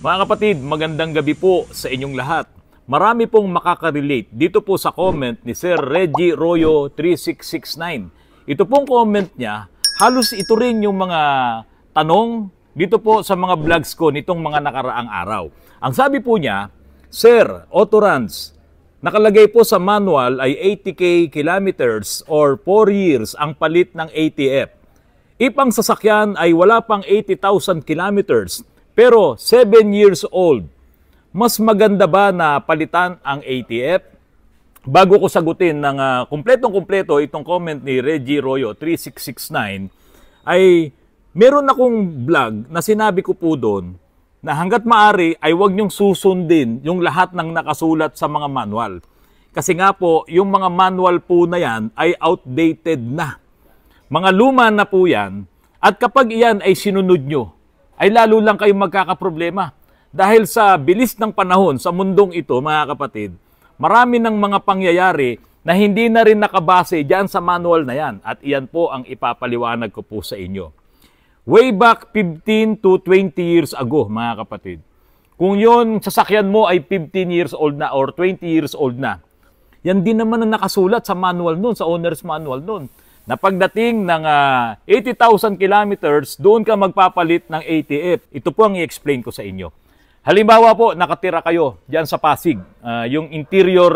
Mga kapatid, magandang gabi po sa inyong lahat. Marami pong makaka-relate dito po sa comment ni Sir Reggie Royo 3669. Ito pong comment niya, halos ito rin yung mga tanong dito po sa mga vlogs ko nitong mga nakaraang araw. Ang sabi po niya, Sir, Autorans, nakalagay po sa manual ay 80k kilometers or 4 years ang palit ng ATF. Ipang sasakyan ay wala pang 80,000 kilometers pero 7 years old. Mas maganda ba na palitan ang ATF? Bago ko sagutin ng kumpletong-kumpleto itong comment ni Reggie Royo 3669, ay meron akong vlog na sinabi ko po doon na hanggat maaari ay huwag niyong susundin yung lahat ng nakasulat sa mga manual. Kasi nga po, yung mga manual po na yan ay outdated na. Mga luma na po yan, at kapag iyan ay sinunod nyo, ay lalo lang kayong magkakaproblema. Dahil sa bilis ng panahon sa mundong ito, mga kapatid, marami ng mga pangyayari na hindi na rin nakabase dyan sa manual na yan. At iyan po ang ipapaliwanag ko po sa inyo. Way back 15 to 20 years ago, mga kapatid, kung yon sasakyan mo ay 15 years old na or 20 years old na, yan din naman ang nakasulat sa manual nun, sa owner's manual nun, na pagdating ng 80,000 kilometers, doon ka magpapalit ng ATF. Ito po ang i-explain ko sa inyo. Halimbawa po, nakatira kayo dyan sa Pasig, yung interior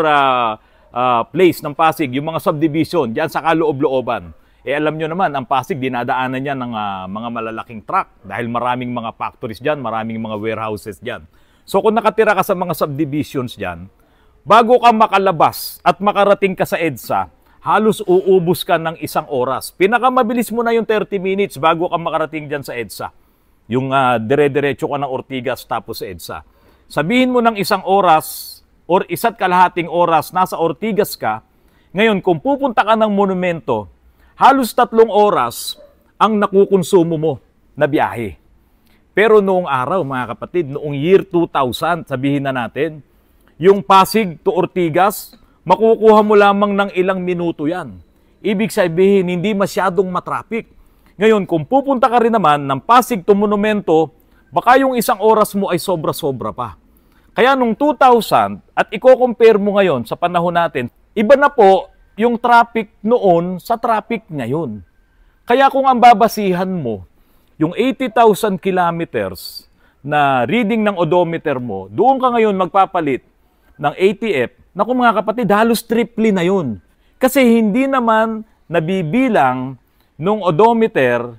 place ng Pasig, yung mga subdivision, dyan sa kaloob-looban. Alam nyo naman, ang Pasig, dinadaanan niya ng mga malalaking truck dahil maraming mga factories dyan, maraming mga warehouses dyan. So kung nakatira ka sa mga subdivisions dyan, bago ka makalabas at makarating ka sa EDSA, halos uubos ka ng 1 oras. Pinakamabilis mo na yung 30 minutes bago ka makarating dyan sa EDSA. Yung dire-diretso ka ng Ortigas tapos sa EDSA. Sabihin mo ng 1 oras or 1.5 oras nasa Ortigas ka. Ngayon, kung pupunta ka ng monumento, halos 3 oras ang nakukonsumo mo na biyahe. Pero noong araw, mga kapatid, noong year 2000, sabihin na natin, yung Pasig to Ortigas, makukuha mo lamang ng ilang minuto yan. Ibig sabihin, hindi masyadong matraffic. Ngayon, kung pupunta ka rin naman ng Pasig to Monumento, baka yung 1 oras mo ay sobra-sobra pa. Kaya nung 2000, at i-compare mo ngayon sa panahon natin, iba na po yung traffic noon sa traffic ngayon. Kaya kung ang babasihan mo, yung 80,000 kilometers na reading ng odometer mo, doon ka ngayon magpapalit ng ATF, naku mga kapatid, halos triple na yun. Kasi hindi naman nabibilang nung odometer,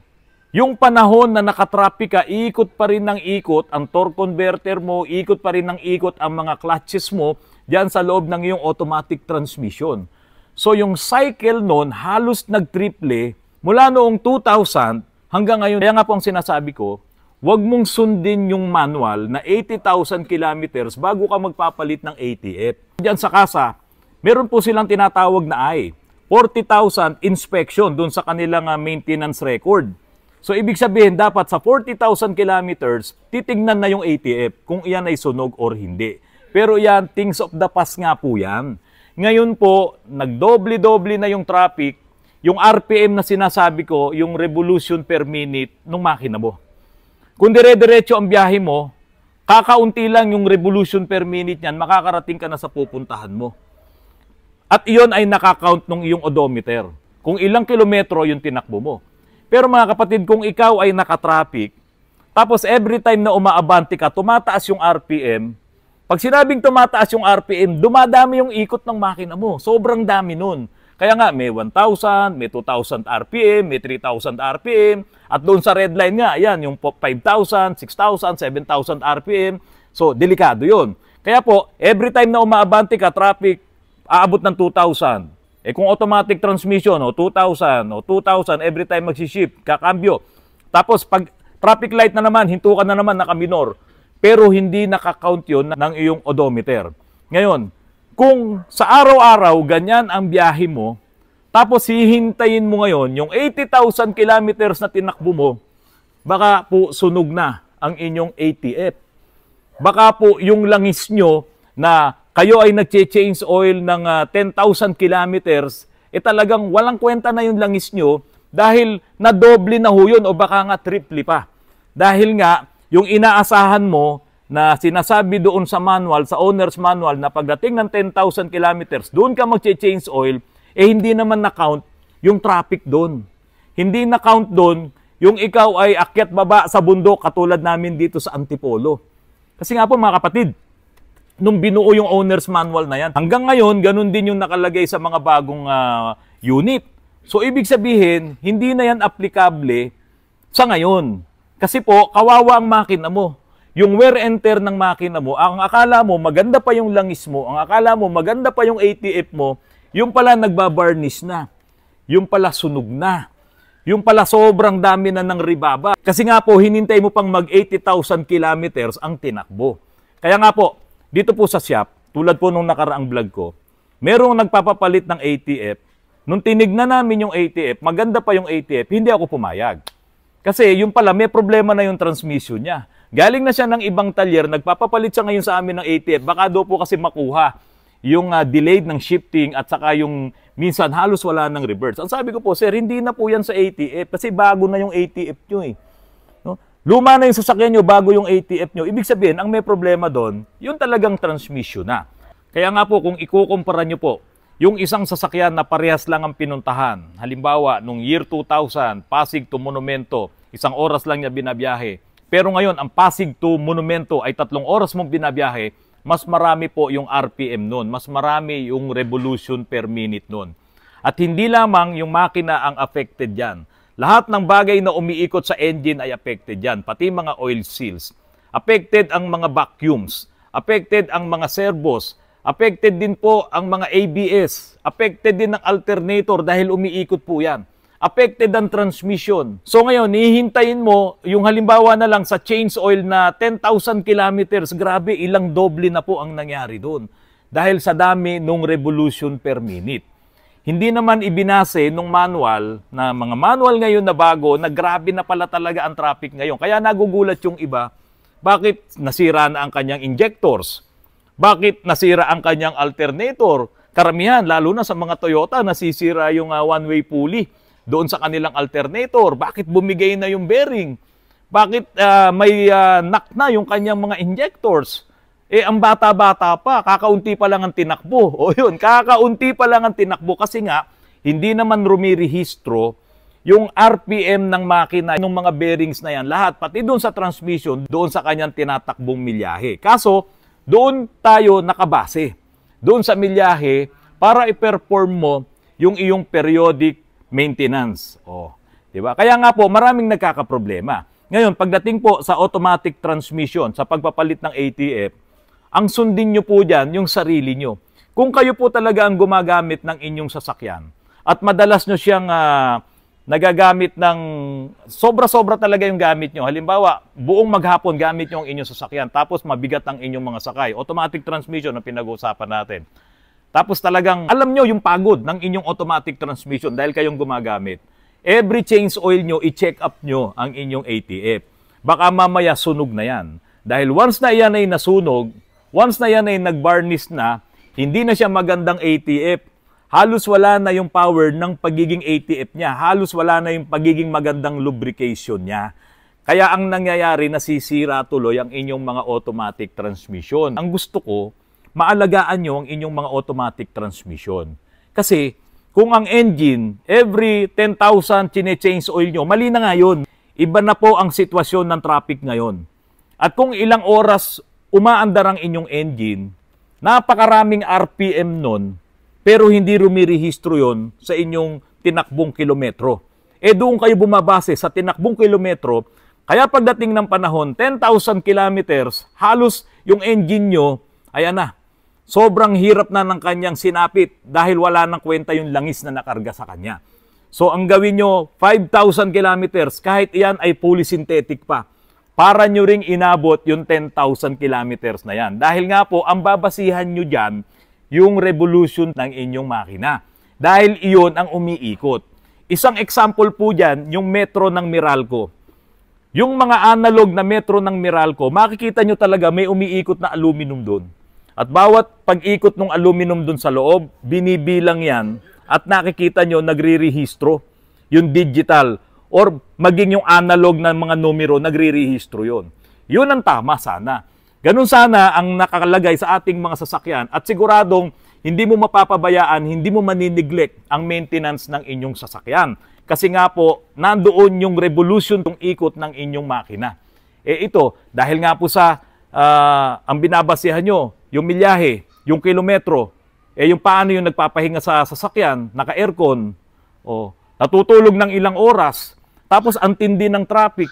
yung panahon na nakatraffic ka, ikot pa rin ng ikot ang torque converter mo, ikot pa rin ng ikot ang mga clutches mo, dyan sa loob ng iyong automatic transmission. So yung cycle nun, halos nag-triple mula noong 2000 hanggang ngayon. Kaya nga po ang sinasabi ko, huwag mong sundin yung manual na 80,000 kilometers bago ka magpapalit ng ATF. Diyan sa kasa, meron po silang tinatawag na 40,000 inspection dun sa kanilang maintenance record. So ibig sabihin, dapat sa 40,000 kilometers, titignan na yung ATF kung iyan ay sunog or hindi. Pero yan, things of the past nga po yan. Ngayon po, nagdoble-doble na yung traffic, yung RPM na sinasabi ko, yung revolution per minute ng makina mo. Kung dire-diretso ang biyahe mo, kakaunti lang yung revolution per minute niyan, makakarating ka na sa pupuntahan mo. At iyon ay nakakount ng iyong odometer. Kung ilang kilometro yung tinakbo mo. Pero mga kapatid, kung ikaw ay nakatraffic, tapos every time na umaabante ka, tumataas yung RPM. Pag sinabing tumataas yung RPM, dumadami yung ikot ng makina mo. Sobrang dami nun. Kaya nga, may 1,000, may 2,000 RPM, may 3,000 RPM, at doon sa red line nga, yan, yung 5,000, 6,000, 7,000 RPM. So, delikado yun. Kaya po, every time na umaabante ka, traffic, aabot ng 2,000. Kung automatic transmission, 2,000, 2,000, every time magsishift, kakambyo. Tapos, pag traffic light na naman, hinto ka na naman, nakaminor. Pero hindi nakakount yun ng iyong odometer. Ngayon, kung sa araw-araw, ganyan ang biyahe mo, tapos hihintayin mo ngayon yung 80,000 kilometers na tinakbo mo, baka po sunog na ang inyong ATF. Baka po yung langis nyo na kayo ay nag-change oil ng 10,000 kilometers, talagang walang kwenta na yung langis nyo dahil nadoble na ho yun o baka nga triple pa. Dahil nga, yung inaasahan mo na sinasabi doon sa manual, sa owner's manual, na pagdating ng 10,000 kilometers, doon ka mag-change oil, hindi naman na-count yung traffic doon. Hindi na-count doon yung ikaw ay akyat baba sa bundok katulad namin dito sa Antipolo. Kasi nga po mga kapatid, nung binuo yung owner's manual na yan, hanggang ngayon, ganun din yung nakalagay sa mga bagong unit. So, ibig sabihin, hindi na yan applicable sa ngayon. Kasi po, kawawa ang makina mo. Yung wear and tear ng makina mo, ang akala mo, maganda pa yung langis mo, ang akala mo, maganda pa yung ATF mo, yung pala nagbabarnish na. Yung pala sunog na. Yung pala sobrang dami na ng ribaba. Kasi nga po, hinintay mo pang mag 80,000 kilometers ang tinakbo. Kaya nga po, dito po sa shop, tulad po nung nakaraang vlog ko, merong nagpapapalit ng ATF. Nung tinignan namin yung ATF, maganda pa yung ATF, hindi ako pumayag. Kasi yung pala, may problema na yung transmission niya. Galing na siya ng ibang talyer, nagpapapalit siya ngayon sa amin ng ATF, baka daw po kasi makuha yung delayed ng shifting at saka yung minsan halos wala ng reverse. Ang sabi ko po, sir, hindi na po yan sa ATF kasi bago na yung ATF nyo eh. No? Luma na yung sasakyan nyo, bago yung ATF nyo. Ibig sabihin, ang may problema doon, yung talagang transmission na. Kaya nga po, kung ikukumpara nyo po, yung isang sasakyan na parehas lang ang pinuntahan, halimbawa, nung year 2000, Pasig to Monumento, 1 oras lang niya binabiyahe. Pero ngayon, ang Pasig to Monumento ay 3 oras mong binabiyahe, mas marami po yung RPM nun, mas marami yung revolution per minute nun. At hindi lamang yung makina ang affected dyan. Lahat ng bagay na umiikot sa engine ay affected dyan, pati mga oil seals. Affected ang mga vacuums, affected ang mga servos, affected din po ang mga ABS, affected din ang alternator dahil umiikot po yan. Affected ang transmission. So ngayon, hihintayin mo, yung halimbawa na lang sa change oil na 10,000 kilometers, grabe, ilang doble na po ang nangyari doon. Dahil sa dami nung revolution per minute. Hindi naman ibinase nung manual, na mga manual ngayon na bago, na grabe na pala talaga ang traffic ngayon. Kaya nagugulat yung iba, bakit nasira na ang kanyang injectors? Bakit nasira ang kanyang alternator? Karamihan, lalo na sa mga Toyota, nasisira yung one-way pulley doon sa kanilang alternator. Bakit bumigay na yung bearing? Bakit may knock na yung kanyang mga injectors? Ang bata-bata pa, kakaunti pa lang ang tinakbo. O yun, kakaunti pa lang ang tinakbo kasi nga, hindi naman rumirehistro yung RPM ng makina, yung mga bearings na yan, lahat, pati doon sa transmission, doon sa kanyang tinatakbong milyahe. Kaso, doon tayo nakabase. Doon sa milyahe, para i-perform mo yung iyong periodic maintenance. Diba? Kaya nga po, maraming nagkakaproblema. Ngayon, pagdating po sa automatic transmission, sa pagpapalit ng ATF, ang sundin nyo po dyan yung sarili nyo. Kung kayo po talaga ang gumagamit ng inyong sasakyan, at madalas nyo siyang nagagamit ng sobra-sobra talaga yung gamit nyo. Halimbawa, buong maghapon gamit nyo ang inyong sasakyan, tapos mabigat ang inyong mga sakay. Automatic transmission ang pinag-uusapan natin. Tapos talagang alam nyo yung pagod ng inyong automatic transmission dahil kayong gumagamit. Every change oil nyo, i-check up nyo ang inyong ATF. Baka mamaya sunog na yan. Dahil once na yan ay nasunog, once na yan ay nag-varnish na, hindi na siya magandang ATF. Halos wala na yung power ng pagiging ATF niya. Halos wala na yung pagiging magandang lubrication niya. Kaya ang nangyayari, nasisira tuloy ang inyong mga automatic transmission. Ang gusto ko, maalagaan nyo ang inyong mga automatic transmission. Kasi, kung ang engine, every 10,000 chine-change oil nyo, mali na nga yun. Iba na po ang sitwasyon ng traffic ngayon. At kung ilang oras umaandar ang inyong engine, napakaraming RPM nun, pero hindi rumirehistro yon sa inyong tinakbong kilometro. Doon kayo bumabase sa tinakbong kilometro, kaya pagdating ng panahon, 10,000 kilometers, halos yung engine nyo, ayan na, sobrang hirap na ng kanyang sinapit dahil wala nang kwenta yung langis na nakarga sa kanya. So ang gawin nyo, 5,000 kilometers, kahit iyan ay fully synthetic pa, para nyo ring inabot yung 10,000 kilometers na yan. Dahil nga po, ang babasihan nyo dyan, yung revolution ng inyong makina. Dahil iyon ang umiikot. Isang example po dyan, yung metro ng Meralco. Yung mga analog na metro ng Meralco, makikita nyo talaga may umiikot na aluminum doon. At bawat pag-ikot ng aluminum dun sa loob, binibilang yan at nakikita nyo nagre-rehistro yung digital or maging yung analog ng mga numero, nagre-rehistro yun. Yun ang tama sana. Ganun sana ang nakalagay sa ating mga sasakyan at siguradong hindi mo mapapabayaan, hindi mo maniniglect ang maintenance ng inyong sasakyan. Kasi nga po, nandoon yung revolution ng ikot ng inyong makina. Ito, dahil nga po sa ang binabasihan nyo, yung milyahe, yung kilometro, yung paano yung nagpapahinga sa sasakyan, naka-aircon, natutulog ng ilang oras, tapos ang tindi ng traffic,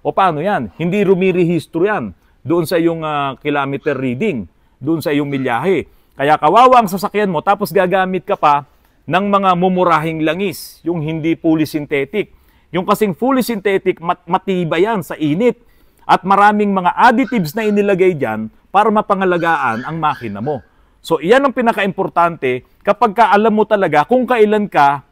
paano yan? Hindi rumirehistro yan doon sa iyong kilometer reading, doon sa iyong milyahe. Kaya kawawa ang sasakyan mo, tapos gagamit ka pa ng mga mumurahing langis, yung hindi fully synthetic. Yung kasing fully synthetic, matibay yan sa init. At maraming mga additives na inilagay dyan para mapangalagaan ang makina mo. So, iyan ang pinaka-importante kapag alam mo talaga kung kailan ka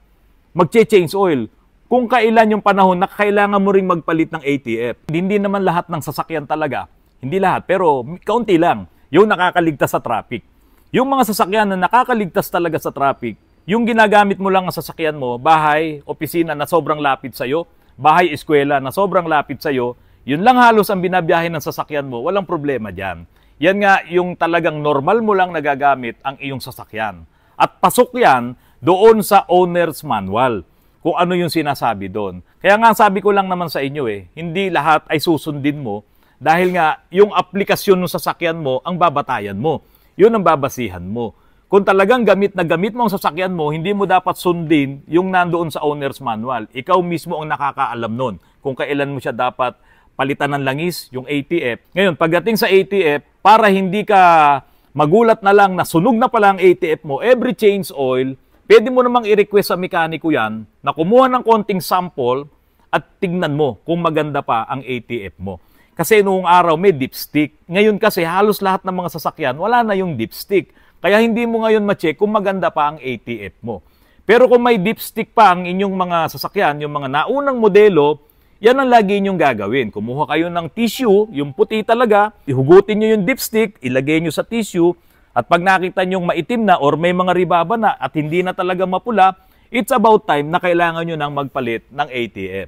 mag-change oil. Kung kailan yung panahon na kailangan mo ring magpalit ng ATF. Hindi naman lahat ng sasakyan talaga. Hindi lahat, pero kaunti lang. Yung nakakaligtas sa traffic. Yung mga sasakyan na nakakaligtas talaga sa traffic, yung ginagamit mo lang ang sasakyan mo, bahay, opisina na sobrang lapit sa'yo, bahay, eskwela na sobrang lapit sa'yo, yun lang halos ang binabiyahe ng sasakyan mo, walang problema dyan. Yan nga yung talagang normal mo lang nagagamit ang iyong sasakyan. At pasok yan doon sa owner's manual, kung ano yung sinasabi doon. Kaya nga sabi ko lang naman sa inyo hindi lahat ay susundin mo dahil nga yung aplikasyon ng sasakyan mo ang babatayan mo. Yun ang babasihan mo. Kung talagang gamit na gamit mo ang sasakyan mo, hindi mo dapat sundin yung nandoon sa owner's manual. Ikaw mismo ang nakakaalam nun kung kailan mo siya dapat palitan ng langis, yung ATF. Ngayon, pagdating sa ATF, para hindi ka magulat na lang na sunog na pala ang ATF mo, every change oil, pwede mo namang i-request sa mekaniko yan na kumuha ng konting sample at tignan mo kung maganda pa ang ATF mo. Kasi noong araw may dipstick. Ngayon kasi halos lahat ng mga sasakyan, wala na yung dipstick. Kaya hindi mo ngayon ma-check kung maganda pa ang ATF mo. Pero kung may dipstick pa ang inyong mga sasakyan, yung mga naunang modelo, yan ang lagi ninyong gagawin. Kumuha kayo ng tissue, yung puti talaga, ihugutin nyo yung dipstick, ilagay nyo sa tissue, at pag nakita nyong maitim na or may mga ribaba na at hindi na talaga mapula, it's about time na kailangan nyo nang magpalit ng ATF.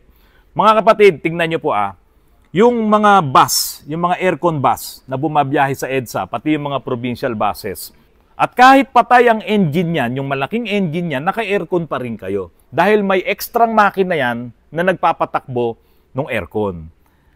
Mga kapatid, tingnan nyo po yung mga bus, yung mga aircon bus na bumabiyahe sa EDSA, pati yung mga provincial buses. At kahit patay ang engine yan, yung malaking engine yan, naka-aircon pa rin kayo. Dahil may ekstrang makina yan na nagpapatakbo ng aircon.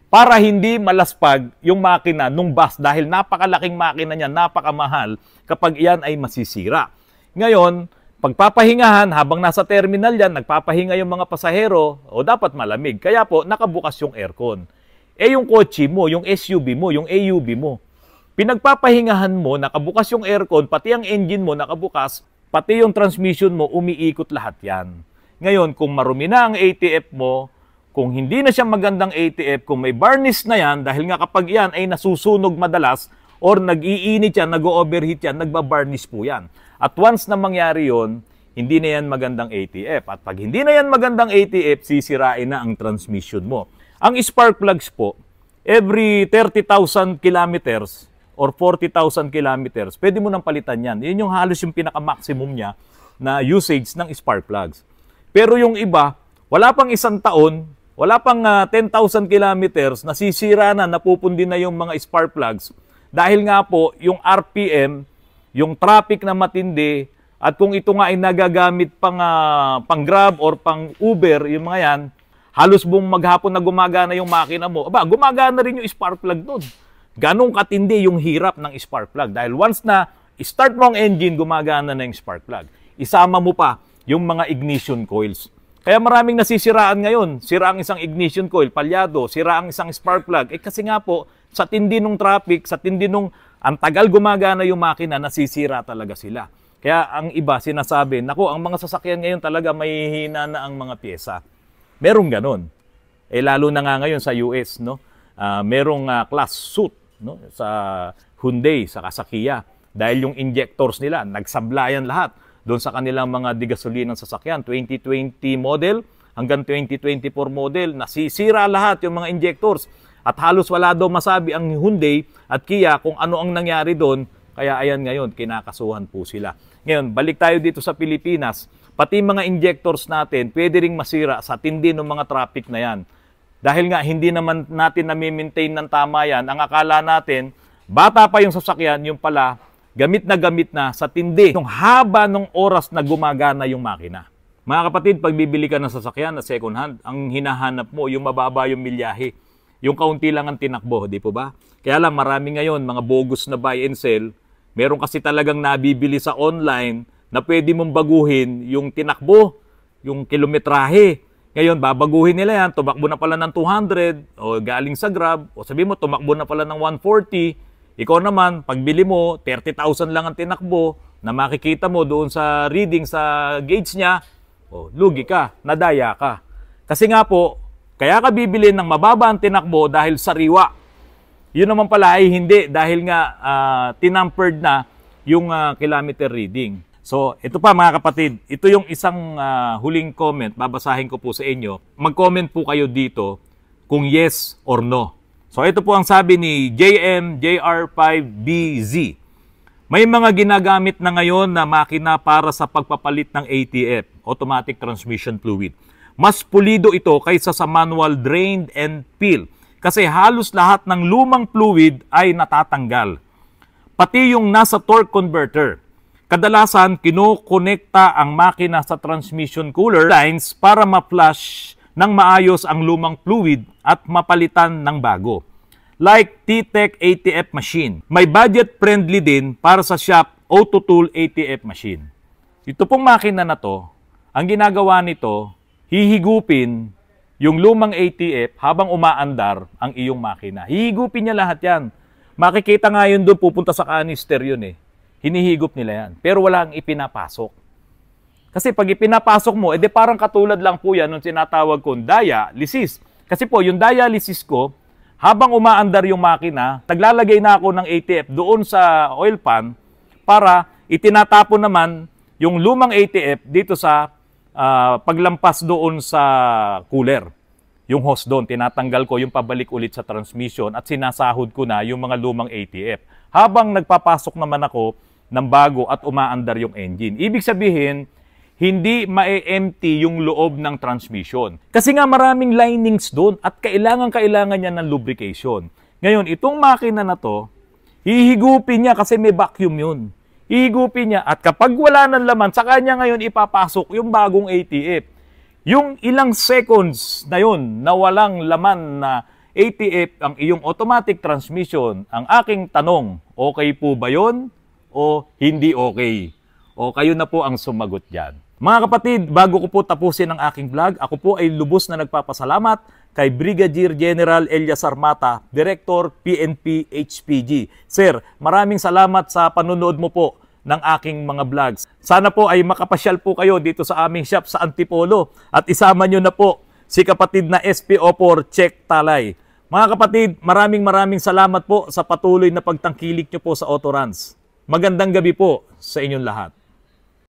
Para hindi malaspag yung makina nung bus dahil napakalaking makina niya, napakamahal kapag iyan ay masisira. Ngayon, pagpapahingahan, habang nasa terminal yan, nagpapahinga yung mga pasahero, dapat malamig. Kaya po, nakabukas yung aircon. Yung kotse mo, yung SUV mo, yung AUV mo, pinagpapahingahan mo, nakabukas yung aircon, pati ang engine mo nakabukas, pati yung transmission mo, umiikot lahat yan. Ngayon, kung marumi na ang ATF mo, kung hindi na siya magandang ATF, kung may varnish na yan, dahil nga kapag yan ay nasusunog madalas, or nag-iinit yan, nag-overheat yan, nagbabarnish po yan. At once na mangyari yon, hindi na yan magandang ATF. At pag hindi na yan magandang ATF, sisirain na ang transmission mo. Ang spark plugs po, every 30,000 kilometers or 40,000 kilometers, pwede mo nang palitan yan. Yun yung halos yung pinaka-maximum niya na usage ng spark plugs. Pero yung iba, wala pang isang taon, wala pang 10,000 kilometers, nasisira na, napupundi na yung mga spark plugs. Dahil nga po, yung RPM, yung traffic na matindi, at kung ito nga ay nagagamit pang Grab or pang Uber, yung mga yan, halos buong maghapon na gumagana yung makina mo, gumagana rin yung spark plug doon. Ganong katindi yung hirap ng spark plug. Dahil once na start mo ang engine, gumagana na yung spark plug. Isama mo pa yung mga ignition coils. Kaya maraming nasisiraan ngayon. Sira ang isang ignition coil, palyado, sira ang isang spark plug. Kasi nga po, sa tindi ng traffic, sa tindi ng ang tagal gumagana yung makina, nasisira talaga sila. Kaya ang iba sinasabi, naku, ang mga sasakyan ngayon talaga may hina na ang mga pyesa. Merong ganon. Lalo na nga ngayon sa US, no? Merong class suit, no? Sa Hyundai, sa Kia. Dahil yung injectors nila, nagsablayan lahat doon sa kanilang mga digasolinang sasakyan. 2020 model hanggang 2024 model, nasisira lahat yung mga injectors. At halos wala daw masabi ang Hyundai at Kia kung ano ang nangyari doon. Kaya ayan ngayon, kinakasuhan po sila. Ngayon, balik tayo dito sa Pilipinas. Pati mga injectors natin, pwede ring masira sa tindi ng mga traffic na yan. Dahil nga, hindi naman natin nami-maintain ng tama yan. Ang akala natin, Bata pa yung sasakyan, yung pala, gamit na sa tindi nung haba ng oras na gumagana yung makina. Mga kapatid, pag bibili ka ng sasakyan na second hand, ang hinahanap mo, yung mababa yung milyahe. Yung kaunti lang ang tinakbo, di po ba? Kaya lang, marami ngayon, mga bogus na buy and sell. Meron kasi talagang nabibili sa online na pwede mong baguhin yung tinakbo, yung kilometrahe. Ngayon, babaguhin nila yan, tumakbo na pala ng 200, o galing sa Grab, o sabi mo, tumakbo na pala ng 140. Ikaw naman, pagbili mo, 30,000 lang ang tinakbo, na makikita mo doon sa reading sa gauge niya, o, lugi ka, nadaya ka. Kasi nga po, kaya ka bibili ng mababa ang tinakbo dahil sariwa. Yun naman pala ay hindi dahil nga tinampered na yung kilometer reading. So, ito pa mga kapatid, ito yung isang huling comment, babasahin ko po sa inyo. Mag-comment po kayo dito kung yes or no. So, ito po ang sabi ni JMJR5BZ. May mga ginagamit na ngayon na makina para sa pagpapalit ng ATF, Automatic Transmission Fluid. Mas pulido ito kaysa sa manual drained and peel kasi halos lahat ng lumang fluid ay natatanggal. Pati yung nasa torque converter. Kadalasan, kinokonekta ang makina sa transmission cooler lines para ma-flush ng maayos ang lumang fluid at mapalitan ng bago. Like T-Tech ATF machine. May budget-friendly din para sa shop Auto Tool ATF machine. Ito pong makina na to, ang ginagawa nito, hihigupin yung lumang ATF habang umaandar ang iyong makina. Hihigupin niya lahat yan. Makikita nga yun doon, pupunta sa canister yun eh. Hinihigop nila yan. Pero wala ang ipinapasok. Kasi pag ipinapasok mo, edi parang katulad lang po yan nung sinatawag kong dialysis. Kasi po, yung dialysis ko, habang umaandar yung makina, naglalagay na ako ng ATF doon sa oil pan para itinatapon naman yung lumang ATF dito sa paglampas doon sa cooler. Yung hose doon, tinatanggal ko yung pabalik ulit sa transmission at sinasahod ko na yung mga lumang ATF. Habang nagpapasok naman ako ng bago at umaandar yung engine. Ibig sabihin, hindi ma-empty yung loob ng transmission. Kasi nga maraming linings doon at kailangan niya ng lubrication. Ngayon, itong makina na to, hihigupin niya kasi may vacuum yun. Hihigupin niya at kapag wala ng laman, sa kanya ngayon ipapasok yung bagong ATF. Yung ilang seconds na yun na walang laman na ATF ang iyong automatic transmission, ang aking tanong, okay po ba yun o hindi okay? O kayo na po ang sumagot dyan. Mga kapatid, bago ko po tapusin ang aking vlog, ako po ay lubos na nagpapasalamat kay Brigadier General Elias Armata, Director PNP HPG. Sir, maraming salamat sa panonood mo po ng aking mga vlogs. Sana po ay makapasyal po kayo dito sa aming shop sa Antipolo at isama nyo na po si kapatid na SPO4 Check Talay. Mga kapatid, maraming salamat po sa patuloy na pagtangkilik nyo po sa Autoruns. Magandang gabi po sa inyong lahat.